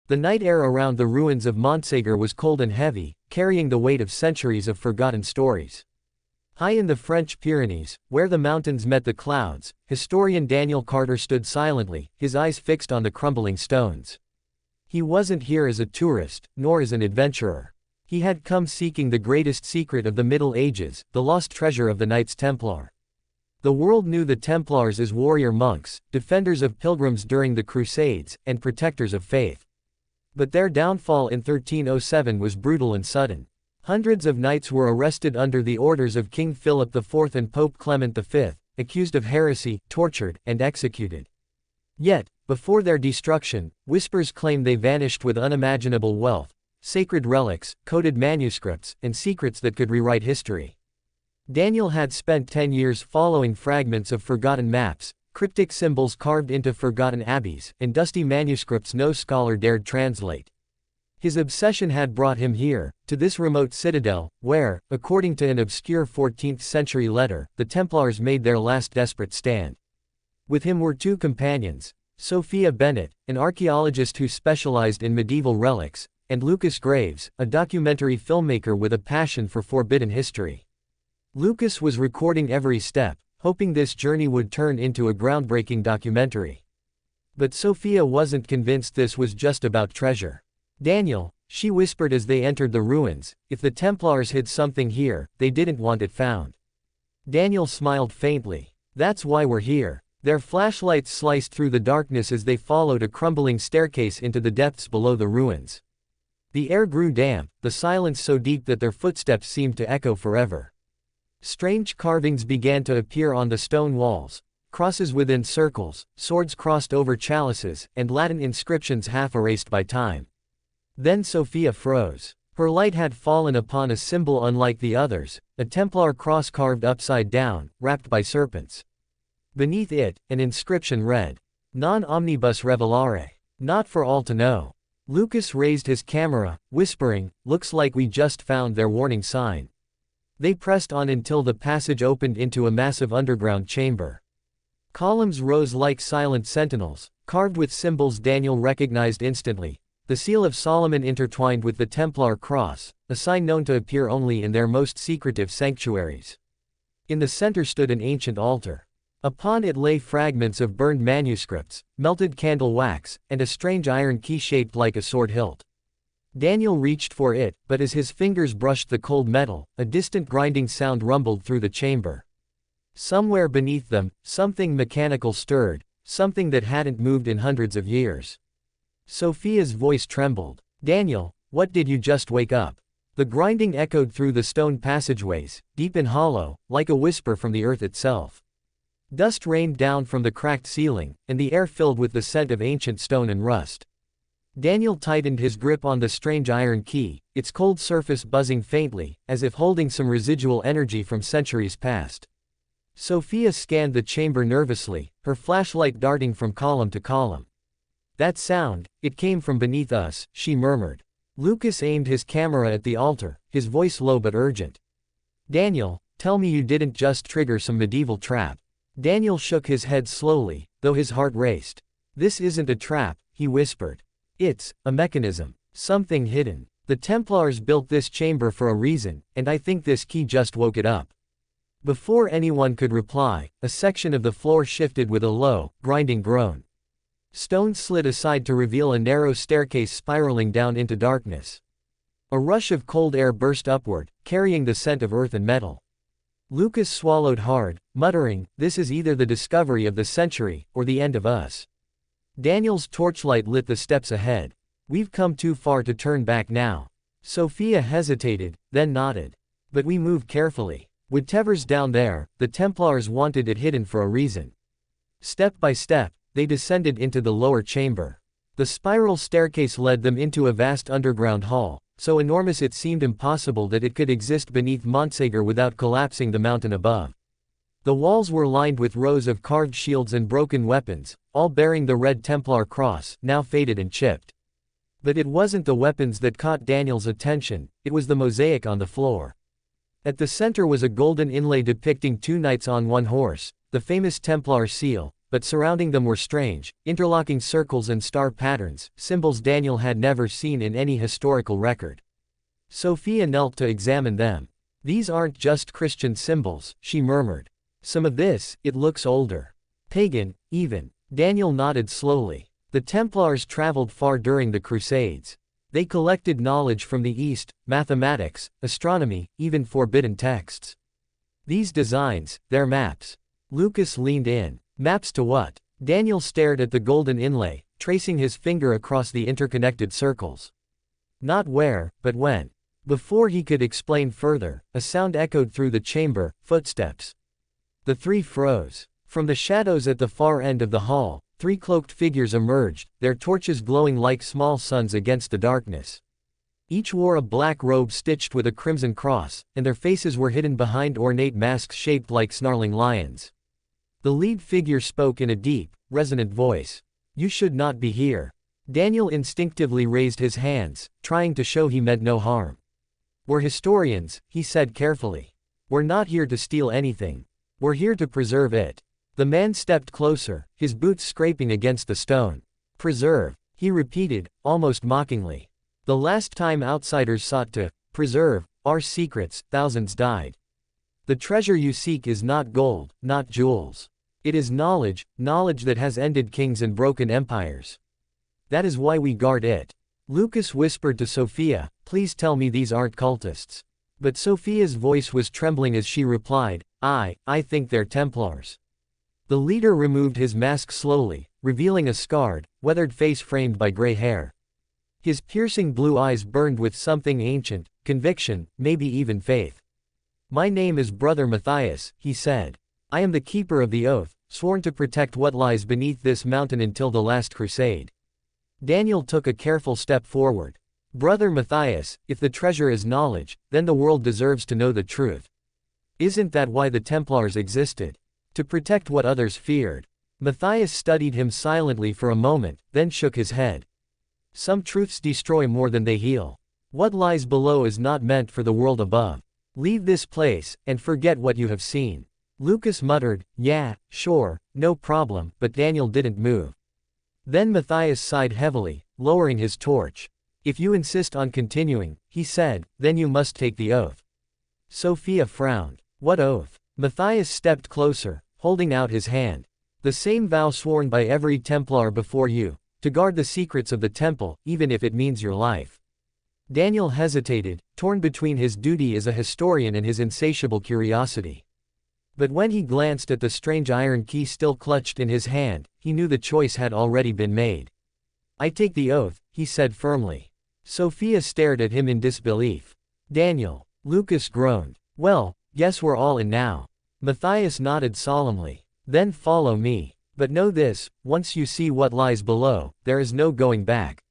The night air around the ruins of Montségur was cold and heavy, carrying the weight of centuries of forgotten stories. High in the French Pyrenees, where the mountains met the clouds, historian Daniel Carter stood silently, his eyes fixed on the crumbling stones. He wasn't here as a tourist, nor as an adventurer. He had come seeking the greatest secret of the Middle Ages, the lost treasure of the Knights Templar. The world knew the Templars as warrior monks, defenders of pilgrims during the Crusades, and protectors of faith. But their downfall in 1307 was brutal and sudden. Hundreds of knights were arrested under the orders of King Philip IV and Pope Clement V, accused of heresy, tortured, and executed. Yet, before their destruction, whispers claim they vanished with unimaginable wealth, sacred relics, coded manuscripts, and secrets that could rewrite history. Daniel had spent 10 years following fragments of forgotten maps, cryptic symbols carved into forgotten abbeys, and dusty manuscripts no scholar dared translate. His obsession had brought him here, to this remote citadel, where, according to an obscure 14th-century letter, the Templars made their last desperate stand. With him were two companions, Sophia Bennett, an archaeologist who specialized in medieval relics, and Lucas Graves, a documentary filmmaker with a passion for forbidden history. Lucas was recording every step, hoping this journey would turn into a groundbreaking documentary. But Sophia wasn't convinced this was just about treasure. "Daniel," she whispered as they entered the ruins, "if the Templars hid something here, they didn't want it found." Daniel smiled faintly. "That's why we're here." Their flashlights sliced through the darkness as they followed a crumbling staircase into the depths below the ruins. The air grew damp, the silence so deep that their footsteps seemed to echo forever. Strange carvings began to appear on the stone walls, crosses within circles, swords crossed over chalices, and Latin inscriptions half erased by time. Then Sophia froze. Her light had fallen upon a symbol unlike the others, a Templar cross carved upside down, wrapped by serpents. Beneath it, an inscription read, "Non omnibus revelare," not for all to know. Lucas raised his camera, whispering, "Looks like we just found their warning sign." They pressed on until the passage opened into a massive underground chamber. Columns rose like silent sentinels, carved with symbols Daniel recognized instantly. The seal of Solomon intertwined with the Templar cross, a sign known to appear only in their most secretive sanctuaries. In the center stood an ancient altar. Upon it lay fragments of burned manuscripts, melted candle wax, and a strange iron key shaped like a sword hilt. Daniel reached for it, but as his fingers brushed the cold metal, a distant grinding sound rumbled through the chamber. Somewhere beneath them, something mechanical stirred, something that hadn't moved in hundreds of years. Sophia's voice trembled. "Daniel, what did you just wake up?" The grinding echoed through the stone passageways, deep and hollow, like a whisper from the earth itself. Dust rained down from the cracked ceiling, and the air filled with the scent of ancient stone and rust. Daniel tightened his grip on the strange iron key, its cold surface buzzing faintly, as if holding some residual energy from centuries past. Sophia scanned the chamber nervously, her flashlight darting from column to column. "That sound, it came from beneath us," she murmured. Lucas aimed his camera at the altar, his voice low but urgent. "Daniel, tell me you didn't just trigger some medieval trap." Daniel shook his head slowly, though his heart raced. "This isn't a trap," he whispered. "It's a mechanism. Something hidden. The Templars built this chamber for a reason, and I think this key just woke it up." Before anyone could reply, a section of the floor shifted with a low, grinding groan. Stone slid aside to reveal a narrow staircase spiraling down into darkness. A rush of cold air burst upward, carrying the scent of earth and metal. Lucas swallowed hard, muttering, "This is either the discovery of the century, or the end of us." Daniel's torchlight lit the steps ahead. "We've come too far to turn back now." Sophia hesitated, then nodded. "But we move carefully. Whatever's down there, the Templars wanted it hidden for a reason." Step by step, they descended into the lower chamber. The spiral staircase led them into a vast underground hall, so enormous it seemed impossible that it could exist beneath Montségur without collapsing the mountain above. The walls were lined with rows of carved shields and broken weapons, all bearing the red Templar cross, now faded and chipped. But it wasn't the weapons that caught Daniel's attention, it was the mosaic on the floor. At the center was a golden inlay depicting two knights on one horse, the famous Templar seal, but surrounding them were strange, interlocking circles and star patterns, symbols Daniel had never seen in any historical record. Sophia knelt to examine them. "These aren't just Christian symbols," she murmured. "Some of this, it looks older. Pagan, even." Daniel nodded slowly. The Templars traveled far during the Crusades. They collected knowledge from the East, mathematics, astronomy, even forbidden texts. "These designs, they're maps." Lucas leaned in. "Maps to what?" Daniel stared at the golden inlay, tracing his finger across the interconnected circles. "Not where, but when." Before he could explain further, a sound echoed through the chamber: footsteps. The three froze. From the shadows at the far end of the hall, three cloaked figures emerged, their torches glowing like small suns against the darkness. Each wore a black robe stitched with a crimson cross, and their faces were hidden behind ornate masks shaped like snarling lions. The lead figure spoke in a deep, resonant voice. "You should not be here." Daniel instinctively raised his hands, trying to show he meant no harm. "We're historians," he said carefully. "We're not here to steal anything. We're here to preserve it." The man stepped closer, his boots scraping against the stone. "Preserve," he repeated, almost mockingly. "The last time outsiders sought to preserve our secrets, thousands died. The treasure you seek is not gold, not jewels. It is knowledge, knowledge that has ended kings and broken empires. That is why we guard it." Lucas whispered to Sophia, "Please tell me these aren't cultists." But Sophia's voice was trembling as she replied, I think they're Templars." The leader removed his mask slowly, revealing a scarred, weathered face framed by gray hair. His piercing blue eyes burned with something ancient, conviction, maybe even faith. "My name is Brother Matthias," he said. "I am the keeper of the oath, sworn to protect what lies beneath this mountain until the last crusade." Daniel took a careful step forward. "Brother Matthias, if the treasure is knowledge, then the world deserves to know the truth. Isn't that why the Templars existed? To protect what others feared." Matthias studied him silently for a moment, then shook his head. "Some truths destroy more than they heal. What lies below is not meant for the world above. Leave this place, and forget what you have seen." Lucas muttered, "Yeah, sure, no problem," but Daniel didn't move. Then Matthias sighed heavily, lowering his torch. "If you insist on continuing," he said, "then you must take the oath." Sophia frowned. "What oath?" Matthias stepped closer, holding out his hand. "The same vow sworn by every Templar before you, to guard the secrets of the temple, even if it means your life." Daniel hesitated, torn between his duty as a historian and his insatiable curiosity. But when he glanced at the strange iron key still clutched in his hand, he knew the choice had already been made. "I take the oath," he said firmly. Sophia stared at him in disbelief. "Daniel." Lucas groaned. "Well, guess we're all in now." Matthias nodded solemnly. "Then follow me. But know this, once you see what lies below, there is no going back."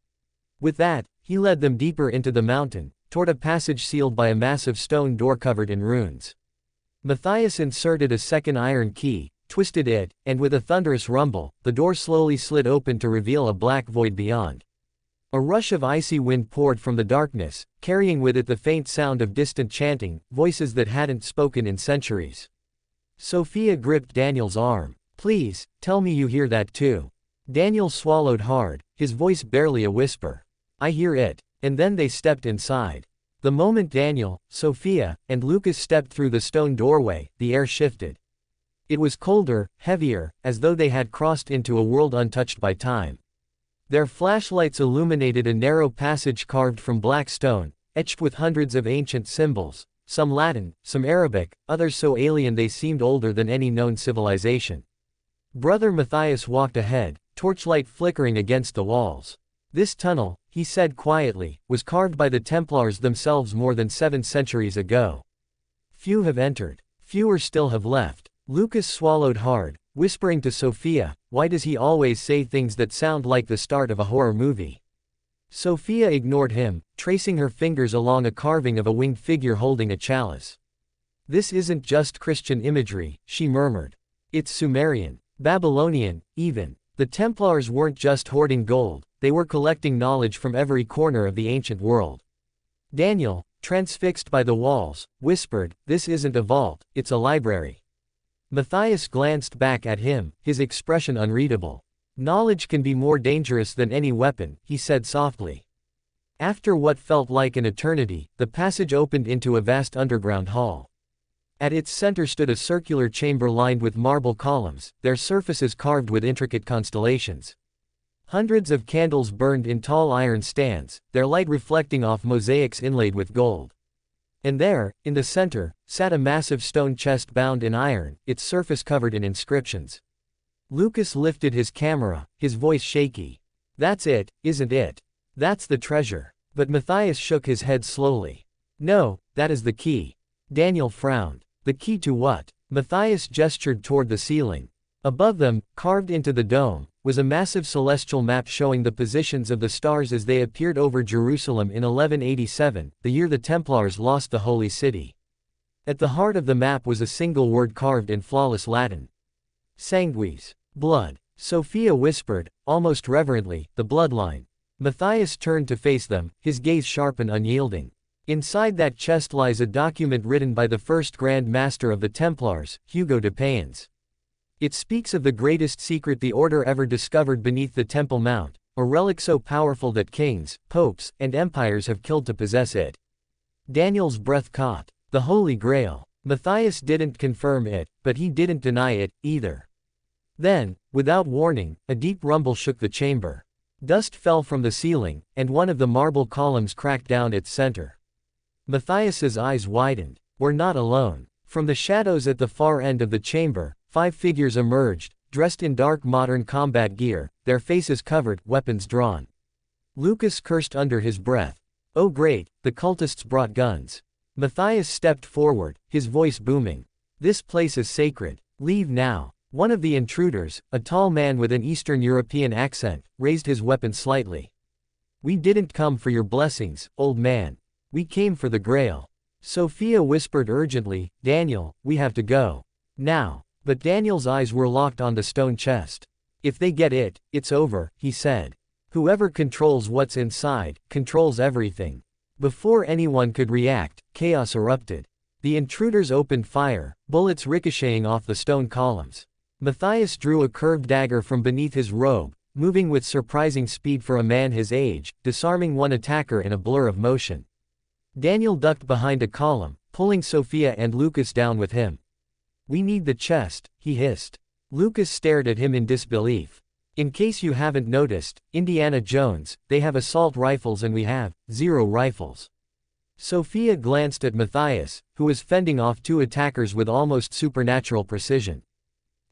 With that, he led them deeper into the mountain, toward a passage sealed by a massive stone door covered in runes. Matthias inserted a second iron key, twisted it, and with a thunderous rumble, the door slowly slid open to reveal a black void beyond. A rush of icy wind poured from the darkness, carrying with it the faint sound of distant chanting, voices that hadn't spoken in centuries. Sophia gripped Daniel's arm. "Please, tell me you hear that too." Daniel swallowed hard, his voice barely a whisper. "I hear it." And then they stepped inside. The moment Daniel, Sophia, and Lucas stepped through the stone doorway, the air shifted. It was colder, heavier, as though they had crossed into a world untouched by time. Their flashlights illuminated a narrow passage carved from black stone, etched with hundreds of ancient symbols, some Latin, some Arabic, others so alien they seemed older than any known civilization. Brother Matthias walked ahead, torchlight flickering against the walls. "This tunnel," he said quietly, "was carved by the Templars themselves more than 7 centuries ago. Few have entered. Fewer still have left." Lucas swallowed hard, whispering to Sophia, "Why does he always say things that sound like the start of a horror movie?" Sophia ignored him, tracing her fingers along a carving of a winged figure holding a chalice. "This isn't just Christian imagery," she murmured. "It's Sumerian, Babylonian, even. The Templars weren't just hoarding gold, they were collecting knowledge from every corner of the ancient world." Daniel, transfixed by the walls, whispered, "This isn't a vault, it's a library." Matthias glanced back at him, his expression unreadable. Knowledge can be more dangerous than any weapon, he said softly. After what felt like an eternity, the passage opened into a vast underground hall. At its center stood a circular chamber lined with marble columns, their surfaces carved with intricate constellations. Hundreds of candles burned in tall iron stands, their light reflecting off mosaics inlaid with gold. And there, in the center, sat a massive stone chest bound in iron, its surface covered in inscriptions. Lucas lifted his camera, his voice shaky. "That's it, isn't it? That's the treasure." But Matthias shook his head slowly. "No, that is the key." Daniel frowned. "The key to what?" Matthias gestured toward the ceiling. Above them, carved into the dome, was a massive celestial map showing the positions of the stars as they appeared over Jerusalem in 1187, the year the Templars lost the Holy City. At the heart of the map was a single word carved in flawless Latin. Sanguis. Blood. Sophia whispered, almost reverently, the bloodline. Matthias turned to face them, his gaze sharp and unyielding. Inside that chest lies a document written by the first Grand Master of the Templars, Hugo de Payens. It speaks of the greatest secret the Order ever discovered beneath the Temple Mount, a relic so powerful that kings, popes, and empires have killed to possess it. Daniel's breath caught. The Holy Grail. Matthias didn't confirm it, but he didn't deny it, either. Then, without warning, a deep rumble shook the chamber. Dust fell from the ceiling, and one of the marble columns cracked down its center. Matthias's eyes widened. We're not alone. From the shadows at the far end of the chamber, 5 figures emerged, dressed in dark modern combat gear, their faces covered, weapons drawn. Lucas cursed under his breath. "Oh great, the cultists brought guns." Matthias stepped forward, his voice booming. "This place is sacred. Leave now." One of the intruders, a tall man with an Eastern European accent, raised his weapon slightly. "We didn't come for your blessings, old man. We came for the Grail." Sophia whispered urgently, "Daniel, we have to go. Now." But Daniel's eyes were locked on the stone chest. "If they get it, it's over," he said. "Whoever controls what's inside, controls everything." Before anyone could react, chaos erupted. The intruders opened fire, bullets ricocheting off the stone columns. Matthias drew a curved dagger from beneath his robe, moving with surprising speed for a man his age, disarming one attacker in a blur of motion. Daniel ducked behind a column, pulling Sophia and Lucas down with him. "We need the chest," he hissed. Lucas stared at him in disbelief. "In case you haven't noticed, Indiana Jones, they have assault rifles and we have 0 rifles." Sophia glanced at Matthias, who was fending off 2 attackers with almost supernatural precision.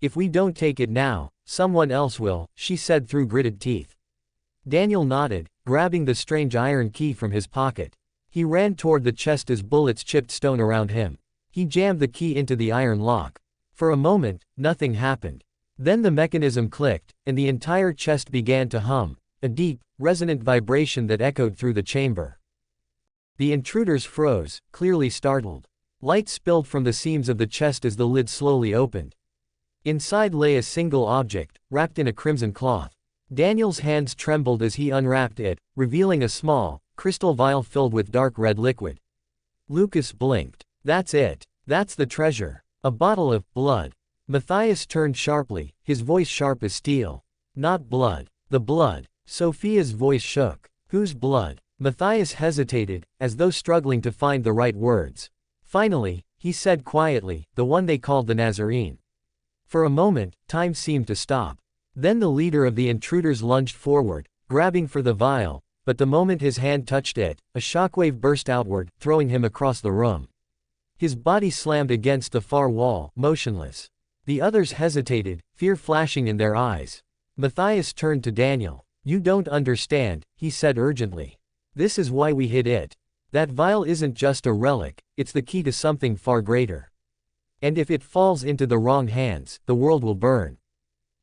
"If we don't take it now, someone else will," she said through gritted teeth. Daniel nodded, grabbing the strange iron key from his pocket. He ran toward the chest as bullets chipped stone around him. He jammed the key into the iron lock. For a moment, nothing happened. Then the mechanism clicked, and the entire chest began to hum, a deep, resonant vibration that echoed through the chamber. The intruders froze, clearly startled. Light spilled from the seams of the chest as the lid slowly opened. Inside lay a single object, wrapped in a crimson cloth. Daniel's hands trembled as he unwrapped it, revealing a small, crystal vial filled with dark red liquid. Lucas blinked. "That's it. That's the treasure. A bottle of blood." Matthias turned sharply, his voice sharp as steel. "Not blood. The blood." Sophia's voice shook. "Whose blood?" Matthias hesitated, as though struggling to find the right words. Finally, he said quietly, "The one they called the Nazarene." For a moment, time seemed to stop. Then the leader of the intruders lunged forward, grabbing for the vial, but the moment his hand touched it, a shockwave burst outward, throwing him across the room. His body slammed against the far wall, motionless. The others hesitated, fear flashing in their eyes. Matthias turned to Daniel. "You don't understand," he said urgently. "This is why we hid it. That vial isn't just a relic, it's the key to something far greater. And if it falls into the wrong hands, the world will burn."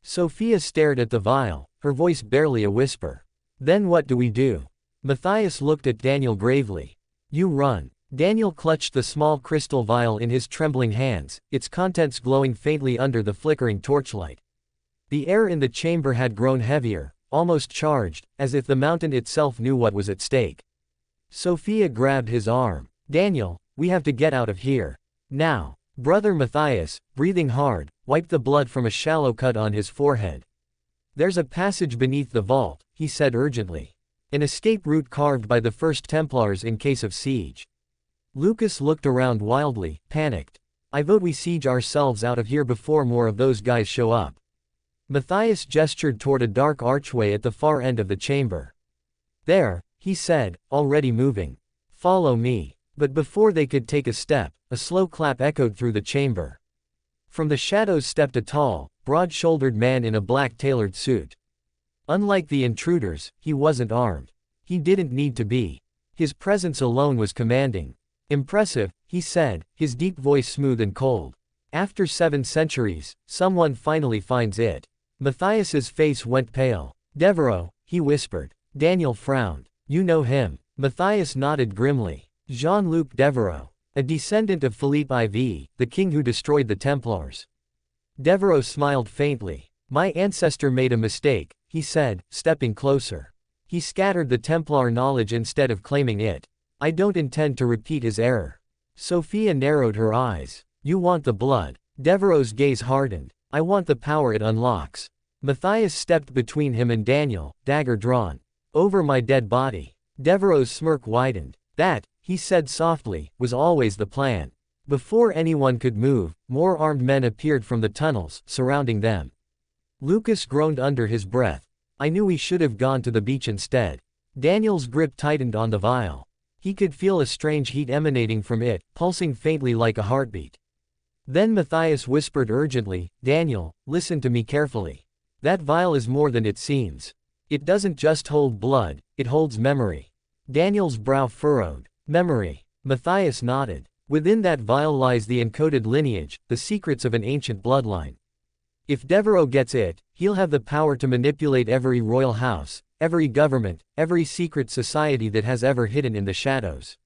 Sophia stared at the vial, her voice barely a whisper. "Then what do we do?" Matthias looked at Daniel gravely. "You run." Daniel clutched the small crystal vial in his trembling hands, its contents glowing faintly under the flickering torchlight. The air in the chamber had grown heavier, almost charged, as if the mountain itself knew what was at stake. Sophia grabbed his arm. "Daniel, we have to get out of here. Now." Brother Matthias, breathing hard, wiped the blood from a shallow cut on his forehead. "There's a passage beneath the vault," he said urgently. "An escape route carved by the first Templars in case of siege." Lucas looked around wildly, panicked. "I vote we siege ourselves out of here before more of those guys show up." Matthias gestured toward a dark archway at the far end of the chamber. "There," he said, already moving. "Follow me." But before they could take a step, a slow clap echoed through the chamber. From the shadows stepped a tall, broad-shouldered man in a black tailored suit. Unlike the intruders, he wasn't armed. He didn't need to be. His presence alone was commanding. "Impressive," he said, his deep voice smooth and cold. "After 7 centuries, someone finally finds it." Matthias's face went pale. "Devereaux," he whispered. Daniel frowned. "You know him?" Matthias nodded grimly. "Jean-Luc Devereaux. A descendant of Philippe IV, the king who destroyed the Templars." Devereaux smiled faintly. "My ancestor made a mistake," he said, stepping closer. "He scattered the Templar knowledge instead of claiming it. I don't intend to repeat his error." Sophia narrowed her eyes. "You want the blood." Devereaux's gaze hardened. "I want the power it unlocks." Matthias stepped between him and Daniel, dagger drawn. "Over my dead body." Devereaux's smirk widened. "That," he said softly, "was always the plan." Before anyone could move, more armed men appeared from the tunnels, surrounding them. Lucas groaned under his breath. "I knew we should have gone to the beach instead." Daniel's grip tightened on the vial. He could feel a strange heat emanating from it, pulsing faintly like a heartbeat. Then Matthias whispered urgently, "Daniel, listen to me carefully. That vial is more than it seems. It doesn't just hold blood, it holds memory." Daniel's brow furrowed. "Memory." Matthias nodded. "Within that vial lies the encoded lineage, the secrets of an ancient bloodline. If Devereaux gets it, he'll have the power to manipulate every royal house, every government, every secret society that has ever hidden in the shadows.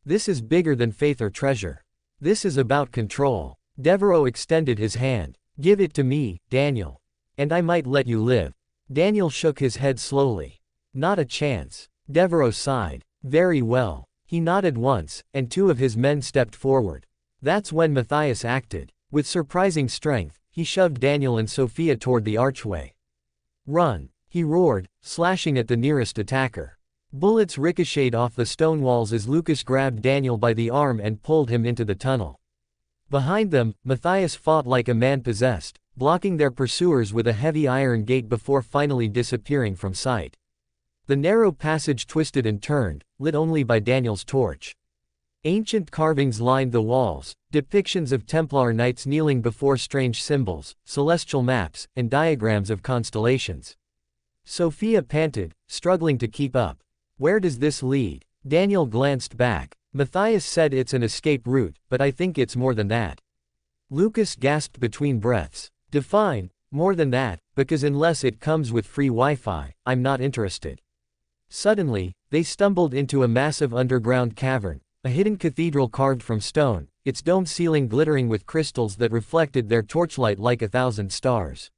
This is bigger than faith or treasure. This is about control." Devereaux extended his hand. "Give it to me, Daniel. And I might let you live." Daniel shook his head slowly. "Not a chance." Devereaux sighed. "Very well." He nodded once, and 2 of his men stepped forward. That's when Matthias acted. With surprising strength, he shoved Daniel and Sophia toward the archway. "Run!" he roared, slashing at the nearest attacker. Bullets ricocheted off the stone walls as Lucas grabbed Daniel by the arm and pulled him into the tunnel. Behind them, Matthias fought like a man possessed, blocking their pursuers with a heavy iron gate before finally disappearing from sight. The narrow passage twisted and turned, lit only by Daniel's torch. Ancient carvings lined the walls, depictions of Templar knights kneeling before strange symbols, celestial maps, and diagrams of constellations. Sophia panted, struggling to keep up. "Where does this lead?" Daniel glanced back. "Matthias said it's an escape route, but I think it's more than that." Lucas gasped between breaths. "Define more than that, because unless it comes with free Wi-Fi, I'm not interested." Suddenly, they stumbled into a massive underground cavern, a hidden cathedral carved from stone, its dome ceiling glittering with crystals that reflected their torchlight like 1,000 stars.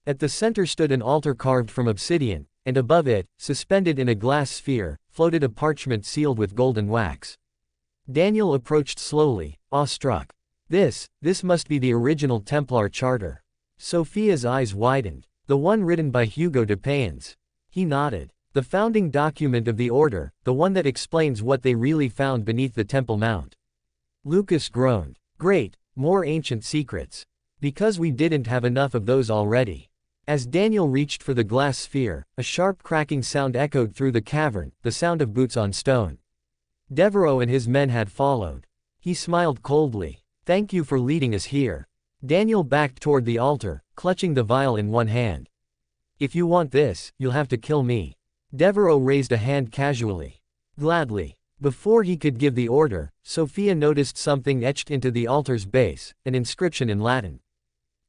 At the center stood an altar carved from obsidian, and above it, suspended in a glass sphere, floated a parchment sealed with golden wax. Daniel approached slowly, awestruck. This must be the original Templar charter." Sophia's eyes widened. "The one written by Hugo de Payens." He nodded. "The founding document of the order, the one that explains what they really found beneath the Temple Mount." Lucas groaned. "Great, more ancient secrets. Because we didn't have enough of those already." As Daniel reached for the glass sphere, a sharp cracking sound echoed through the cavern, the sound of boots on stone. Devereaux and his men had followed. He smiled coldly. "Thank you for leading us here." Daniel backed toward the altar, clutching the vial in one hand. "If you want this, you'll have to kill me." Devereaux raised a hand casually. "Gladly." Before he could give the order, Sophia noticed something etched into the altar's base, an inscription in Latin.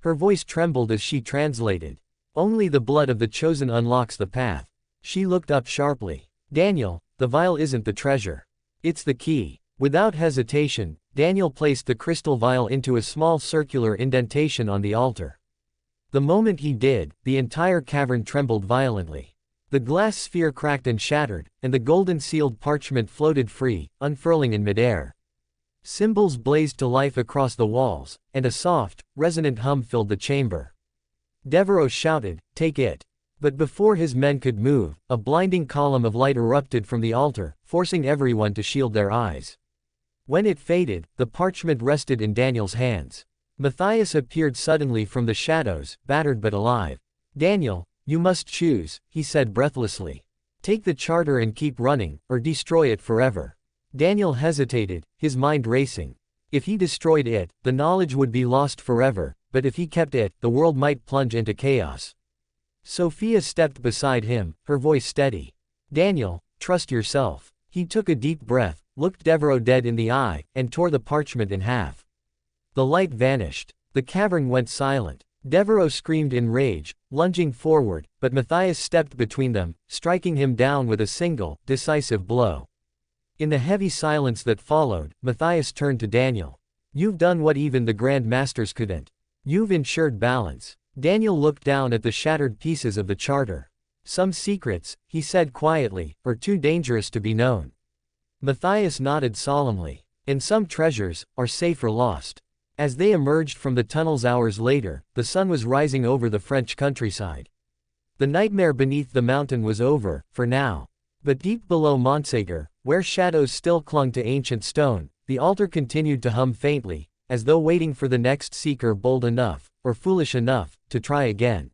Her voice trembled as she translated. "Only the blood of the chosen unlocks the path." She looked up sharply. "Daniel, the vial isn't the treasure. It's the key." Without hesitation, Daniel placed the crystal vial into a small circular indentation on the altar. The moment he did, the entire cavern trembled violently. The glass sphere cracked and shattered, and the golden sealed parchment floated free, unfurling in midair. Symbols blazed to life across the walls, and a soft, resonant hum filled the chamber. Devereaux shouted, "Take it!" But before his men could move, a blinding column of light erupted from the altar, forcing everyone to shield their eyes. When it faded, the parchment rested in Daniel's hands. Matthias appeared suddenly from the shadows, battered but alive. "Daniel, you must choose," he said breathlessly. "Take the charter and keep running, or destroy it forever." Daniel hesitated, his mind racing. If he destroyed it, the knowledge would be lost forever, but if he kept it, the world might plunge into chaos. Sophia stepped beside him, her voice steady. "Daniel, trust yourself." He took a deep breath, looked Devereaux dead in the eye, and tore the parchment in half. The light vanished. The cavern went silent. Devereaux screamed in rage, lunging forward, but Matthias stepped between them, striking him down with a single, decisive blow. In the heavy silence that followed, Matthias turned to Daniel. "You've done what even the Grand Masters couldn't. You've ensured balance." Daniel looked down at the shattered pieces of the charter. "Some secrets," he said quietly, "are too dangerous to be known." Matthias nodded solemnly. "And some treasures are safe or lost." As they emerged from the tunnels hours later, the sun was rising over the French countryside. The nightmare beneath the mountain was over, for now. But deep below Montségur, where shadows still clung to ancient stone, the altar continued to hum faintly, as though waiting for the next seeker bold enough, or foolish enough, to try again.